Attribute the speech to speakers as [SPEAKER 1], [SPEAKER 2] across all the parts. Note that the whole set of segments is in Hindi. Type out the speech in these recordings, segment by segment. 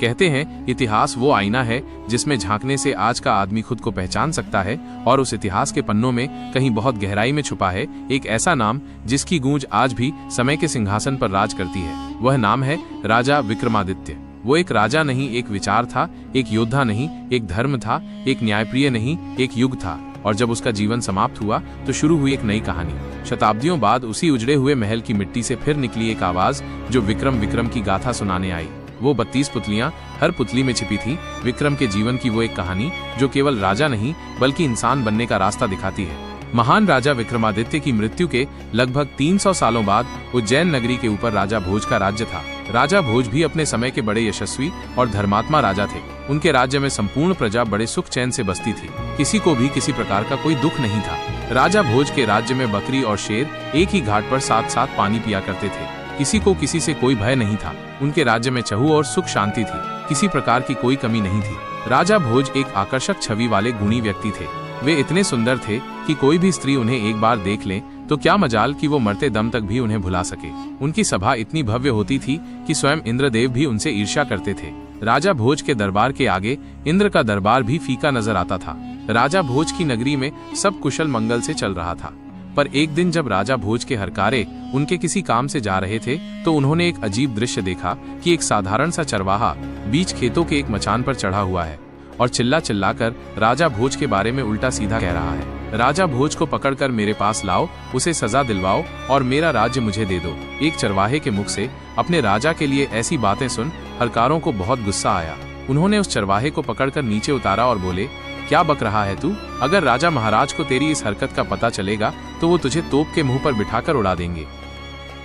[SPEAKER 1] कहते हैं इतिहास वो आईना है जिसमें झांकने से आज का आदमी खुद को पहचान सकता है, और उस इतिहास के पन्नों में कहीं बहुत गहराई में छुपा है एक ऐसा नाम जिसकी गूंज आज भी समय के सिंहासन पर राज करती है। वह नाम है राजा विक्रमादित्य। वो एक राजा नहीं, एक विचार था, एक योद्धा नहीं, एक धर्म था, एक न्यायप्रिय नहीं, एक युग था। और जब उसका जीवन समाप्त हुआ तो शुरू हुई एक नई कहानी। शताब्दियों बाद उसी उजड़े हुए महल की मिट्टी से फिर निकली एक आवाज जो विक्रम विक्रम की गाथा सुनाने आई। वो 32 पुतलियां, हर पुतली में छिपी थी विक्रम के जीवन की वो एक कहानी जो केवल राजा नहीं बल्कि इंसान बनने का रास्ता दिखाती है। महान राजा विक्रमादित्य की मृत्यु के लगभग 300 सालों बाद उज्जैन नगरी के ऊपर राजा भोज का राज्य था। राजा भोज भी अपने समय के बड़े यशस्वी और धर्मात्मा राजा थे। उनके राज्य में संपूर्ण प्रजा बड़े सुख चैन से बसती थी, किसी को भी किसी प्रकार का कोई दुख नहीं था। राजा भोज के राज्य में बकरी और शेर एक ही घाट पर साथ साथ पानी पिया करते थे। किसी को किसी से कोई भय नहीं था। उनके राज्य में चहु और सुख शांति थी, किसी प्रकार की कोई कमी नहीं थी। राजा भोज एक आकर्षक छवि वाले गुणी व्यक्ति थे। वे इतने सुंदर थे कि कोई भी स्त्री उन्हें एक बार देख ले तो क्या मजाल कि वो मरते दम तक भी उन्हें भुला सके। उनकी सभा इतनी भव्य होती थी कि स्वयं इंद्रदेव भी उनसे ईर्ष्या करते थे। राजा भोज के दरबार के आगे इंद्र का दरबार भी फीका नजर आता था। राजा भोज की नगरी में सब कुशल मंगल से चल रहा था, पर एक दिन जब राजा भोज के हरकारे उनके किसी काम से जा रहे थे तो उन्होंने एक अजीब दृश्य देखा कि एक साधारण सा चरवाहा बीच खेतों के एक मचान पर चढ़ा हुआ है और चिल्ला चिल्लाकर राजा भोज के बारे में उल्टा सीधा कह रहा है। राजा भोज को पकड़कर मेरे पास लाओ, उसे सजा दिलवाओ और मेरा राज्य मुझे दे दो। एक चरवाहे के मुख से अपने राजा के लिए ऐसी बातें सुन हरकारों को बहुत गुस्सा आया। उन्होंने उस चरवाहे को पकड़कर नीचे उतारा और बोले, क्या बक रहा है तू? अगर राजा महाराज को तेरी इस हरकत का पता चलेगा तो वो तुझे तोप के मुंह पर बिठाकर उड़ा देंगे।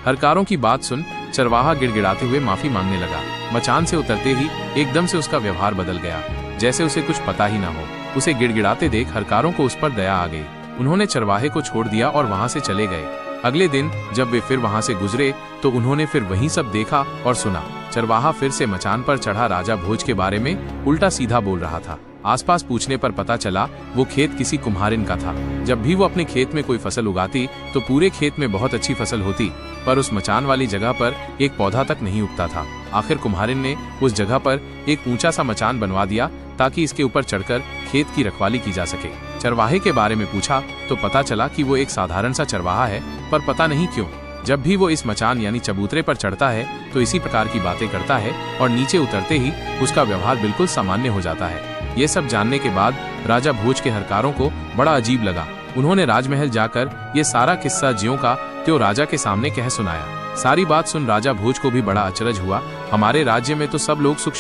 [SPEAKER 1] हरकारों की बात सुन चरवाहा गिड़गिड़ाते हुए माफी मांगने लगा। मचान से उतरते ही एकदम से उसका व्यवहार बदल गया, जैसे उसे कुछ पता ही ना हो। उसे गिड़गिड़ाते देख हरकारों को उस पर दया आ गई। उन्होंने चरवाहे को छोड़ दिया और वहां से चले गए। अगले दिन जब वे फिर वहां से गुजरे तो उन्होंने फिर वही सब देखा और सुना। चरवाहा फिर से मचान पर चढ़ा राजा भोज के बारे में उल्टा सीधा बोल रहा था। आसपास पूछने पर पता चला वो खेत किसी कुम्हारिन का था। जब भी वो अपने खेत में कोई फसल उगाती तो पूरे खेत में बहुत अच्छी फसल होती, पर उस मचान वाली जगह पर एक पौधा तक नहीं उगता था। आखिर कुम्हारिन ने उस जगह पर एक ऊंचा सा मचान बनवा दिया ताकि इसके ऊपर चढ़कर खेत की रखवाली की जा सके। चरवाहे के बारे में पूछा तो पता चला कि वो एक साधारण सा चरवाहा है, पर पता नहीं क्यों जब भी वो इस मचान यानी चबूतरे पर चढ़ता है तो इसी प्रकार की बातें करता है और नीचे उतरते ही उसका व्यवहार बिल्कुल सामान्य हो जाता है। ये सब जानने के बाद राजा भोज के हरकारों को बड़ा अजीब लगा। उन्होंने राजमहल जाकर ये सारा किस्सा ज्यों का त्यों राजा के सामने कह सुनाया। सारी बात सुन राजा भोज को भी बड़ा अचरज हुआ। हमारे राज्य में तो सब लोग सुख